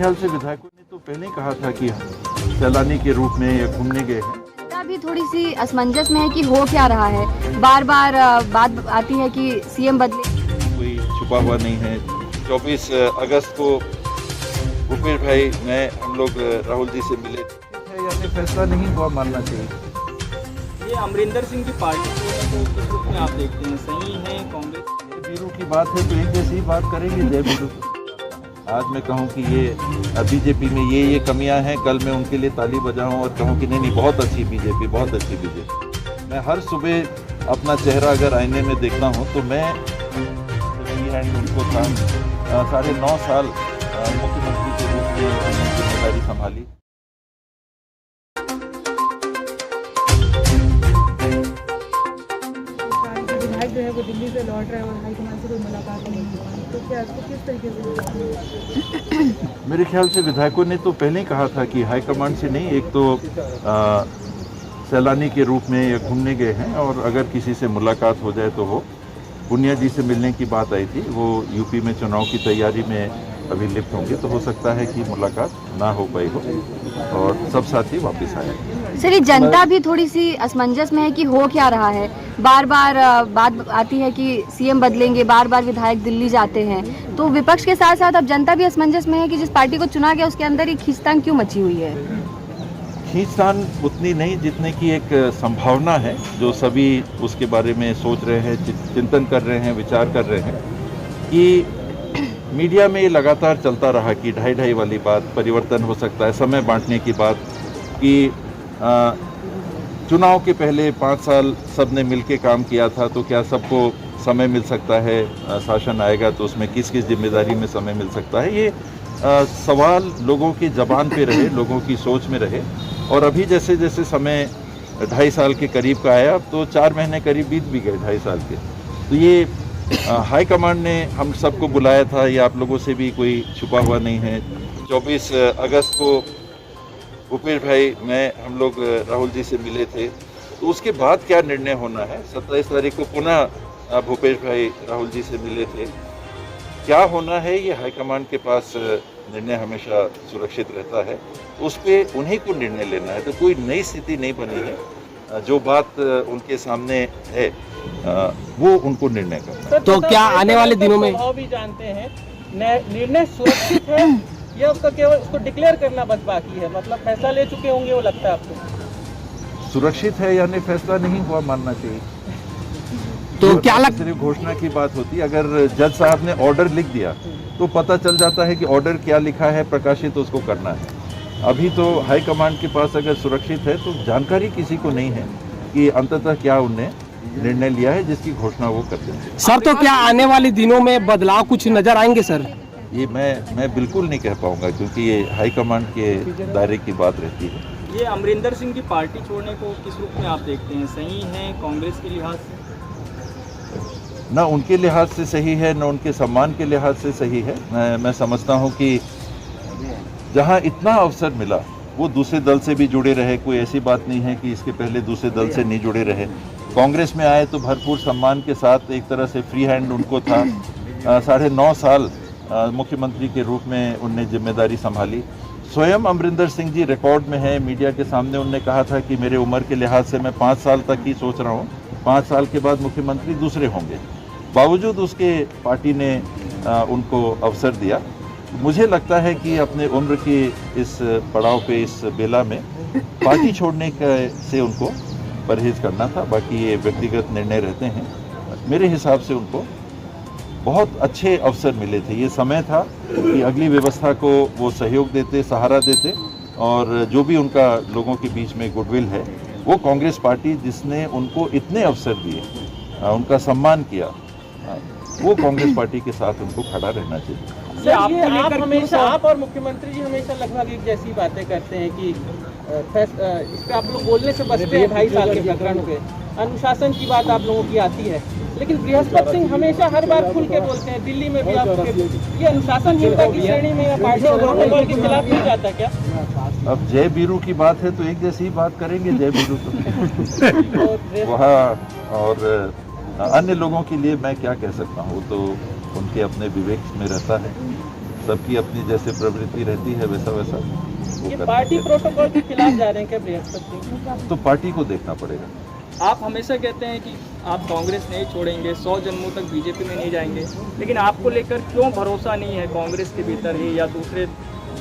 ख्याल से विधायकों ने तो पहले ही कहा था कि सैलानी के रूप में या घूमने गए हैं। अभी थोड़ी सी असमंजस में है कि हो क्या रहा है। बार बार बात आती है कि सीएम बदले, कोई छुपा हुआ नहीं है। 24 अगस्त को भूपेश भाई मैं हम लोग राहुल जी से मिले थे, यानी फैसला नहीं हुआ मानना चाहिए। ये अमरिंदर सिंह की पार्टी को किस रूप में आप देखते हैं, सही है? कांग्रेस बीरू की बात है तो एक जैसी ही बात करेंगे जय बीरू। आज मैं कहूँ कि ये बीजेपी में ये कमियां हैं, कल मैं उनके लिए ताली बजाऊं और कहूँ कि नहीं बहुत अच्छी बीजेपी, बहुत अच्छी बीजेपी। मैं हर सुबह अपना चेहरा अगर आईने में देखता हूँ तो मैं उनको था 9.5 साल मुख्यमंत्री के रूप में जिम्मेदारी संभाली। विधायक जो है वो दिल्ली से लौट रहे हैं और हाईकमान से कोई मुलाकात नहीं हो पाई, तो क्या इसको किस तरीके से? मेरे ख्याल से विधायकों ने तो पहले ही कहा था कि हाईकमान से नहीं, एक तो सैलानी के रूप में या घूमने गए हैं और अगर किसी से मुलाकात हो जाए तो हो। पुनिया जी से मिलने की बात आई थी, वो यूपी में चुनाव की तैयारी में अभी लिप्त होंगे, तो हो सकता है कि मुलाकात ना हो पाई हो और सब साथी वापस आए। सर ये जनता भी थोड़ी सी असमंजस में है कि हो क्या रहा है। बार बार बात आती है कि सीएम बदलेंगे, बार बार विधायक दिल्ली जाते हैं, तो विपक्ष के साथ साथ अब जनता भी असमंजस में है कि जिस पार्टी को चुना गया उसके अंदर ही खींचतान क्यों मची हुई है। खींचतान उतनी नहीं जितने की एक संभावना है, जो सभी उसके बारे में सोच रहे हैं, चिंतन कर रहे हैं, विचार कर रहे हैं कि मीडिया में ये लगातार चलता रहा कि 2.5 वाली बात, परिवर्तन हो सकता है, समय बांटने की बात, कि चुनाव के पहले 5 साल सबने मिलके काम किया था तो क्या सबको समय मिल सकता है, शासन आएगा तो उसमें किस किस जिम्मेदारी में समय मिल सकता है। ये सवाल लोगों की ज़बान पे रहे, लोगों की सोच में रहे और अभी जैसे जैसे समय 2.5 साल के करीब का आया, अब तो 4 महीने करीब बीत भी गए 2.5 साल के। तो ये हाई कमांड ने हम सबको बुलाया था, ये आप लोगों से भी कोई छुपा हुआ नहीं है। 24 अगस्त को भूपेश भाई मैं हम लोग राहुल जी से मिले थे, तो उसके बाद क्या निर्णय होना है। 27 तारीख को पुनः भूपेश भाई राहुल जी से मिले थे। क्या होना है ये हाईकमान के पास निर्णय हमेशा सुरक्षित रहता है, उस पर उन्हीं को निर्णय लेना है। तो कोई नई स्थिति नहीं बनी है, जो बात उनके सामने है वो उनको निर्णय करना है। तो क्या आने वाले दिनों में भी जानते हैं निर्णय सुरक्षित है या उसका केवल उसको डिक्लेयर करना बस बाकी है, मतलब फैसला ले चुके होंगे वो लगता है आपको? सुरक्षित है यानी फैसला नहीं हुआ मानना चाहिए। तो क्या सिर्फ घोषणा की बात होती, अगर जज साहब ने ऑर्डर लिख दिया तो पता चल जाता है कि ऑर्डर क्या लिखा है, प्रकाशित उसको करना है। अभी तो हाई कमांड के पास अगर सुरक्षित है तो जानकारी किसी को नहीं है कि अंततः क्या उन्हें निर्णय लिया है जिसकी घोषणा वो कर देंगे। सर तो क्या आने वाले दिनों में बदलाव कुछ नजर आएंगे सर? ये मैं बिल्कुल नहीं कह पाऊंगा क्योंकि ये हाई कमांड के दायरे की बात रहती है। ये अमरिंदर सिंह की पार्टी छोड़ने को किस रूप में आप देखते हैं, सही है कांग्रेस के लिहाज से? न उनके लिहाज से सही है, न उनके सम्मान के लिहाज से सही है। मैं समझता हूँ कि जहाँ इतना अवसर मिला वो दूसरे दल से भी जुड़े रहे, कोई ऐसी बात नहीं है कि इसके पहले दूसरे दल से नहीं जुड़े रहे। कांग्रेस में आए तो भरपूर सम्मान के साथ, एक तरह से फ्री हैंड उनको था। 9.5 साल मुख्यमंत्री के रूप में उनने जिम्मेदारी संभाली। स्वयं अमरिंदर सिंह जी रिकॉर्ड में है, मीडिया के सामने उनने कहा था कि मेरे उम्र के लिहाज से मैं 5 साल तक ही सोच रहा हूँ, 5 साल के बाद मुख्यमंत्री दूसरे होंगे। बावजूद उसके पार्टी ने उनको अवसर दिया। मुझे लगता है कि अपने उम्र के इस पड़ाव पे, इस बेला में पार्टी छोड़ने से उनको परहेज करना था। बाकी ये व्यक्तिगत निर्णय रहते हैं। मेरे हिसाब से उनको बहुत अच्छे अवसर मिले थे। ये समय था कि अगली व्यवस्था को वो सहयोग देते, सहारा देते और जो भी उनका लोगों के बीच में गुडविल है, वो कांग्रेस पार्टी जिसने उनको इतने अवसर दिए, उनका सम्मान किया, वो कांग्रेस पार्टी के साथ उनको खड़ा रहना चाहिए। आप और मुख्यमंत्री जी हमेशा लगभग एक जैसी बातें करते हैं कि इस पे आप लोग बोलने से बचते हैं। 2.5 साल के प्रकरण पे अनुशासन की बात आप लोगों की आती है, लेकिन बृहस्पति सिंह हमेशा हर बार खुल के बोलते हैं। दिल्ली में भी आप ये अनुशासनहीनता की श्रेणी में या पार्टी के खिलाफ नहीं जाता क्या? अब जय बीरू की बात है तो एक जैसी ही बात करेंगे जय बीरू तो वहाँ और अन्य लोगों के लिए मैं क्या कह सकता हूँ, तो उनके अपने विवेक में रहता है। सबकी अपनी जैसे प्रवृत्ति रहती है वैसा वैसा वो ये करना पार्टी चाहिए। प्रोटोकॉल के खिलाफ जा रहे हैं क्या बृहस्पति सिंह? तो पार्टी को देखना पड़ेगा। आप हमेशा कहते हैं कि आप कांग्रेस नहीं छोड़ेंगे, 100 जन्मों तक बीजेपी में नहीं जाएंगे, लेकिन आपको लेकर क्यों भरोसा नहीं है कांग्रेस के भीतर ही या दूसरे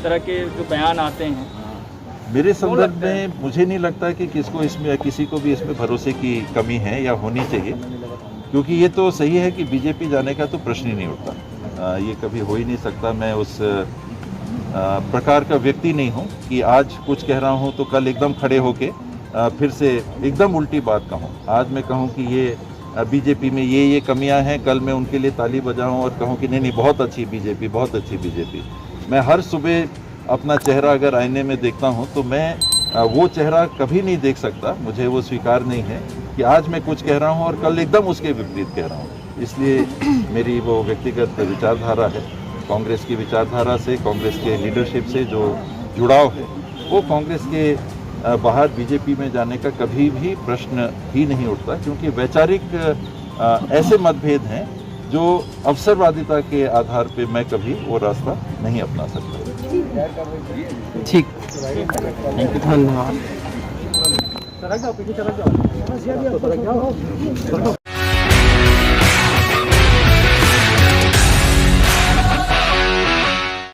तरह के जो बयान आते हैं? मेरे संदर्भ में मुझे नहीं लगता कि किसी को भी इसमें भरोसे की कमी है या होनी चाहिए, क्योंकि ये तो सही है कि बीजेपी जाने का तो प्रश्न ही नहीं उठता। ये कभी हो ही नहीं सकता। मैं उस प्रकार का व्यक्ति नहीं हूँ कि आज कुछ कह रहा हूँ तो कल एकदम खड़े होके फिर से एकदम उल्टी बात कहूँ। आज मैं कहूँ कि ये बीजेपी में ये कमियां हैं, कल मैं उनके लिए ताली बजाऊं और कहूँ कि नहीं बहुत अच्छी बीजेपी, बहुत अच्छी बीजेपी। मैं हर सुबह अपना चेहरा अगर आईने में देखता हूँ तो मैं वो चेहरा कभी नहीं देख सकता। मुझे वो स्वीकार नहीं है कि आज मैं कुछ कह रहा हूँ और कल एकदम उसके विपरीत कह रहा हूँ। इसलिए मेरी वो व्यक्तिगत विचारधारा है। कांग्रेस की विचारधारा से, कांग्रेस के लीडरशिप से जो जुड़ाव है वो कांग्रेस के बाहर बीजेपी में जाने का कभी भी प्रश्न ही नहीं उठता, क्योंकि वैचारिक ऐसे मतभेद हैं जो अवसरवादिता के आधार पे मैं कभी वो रास्ता नहीं अपना सकता। ठीक, धन्यवाद।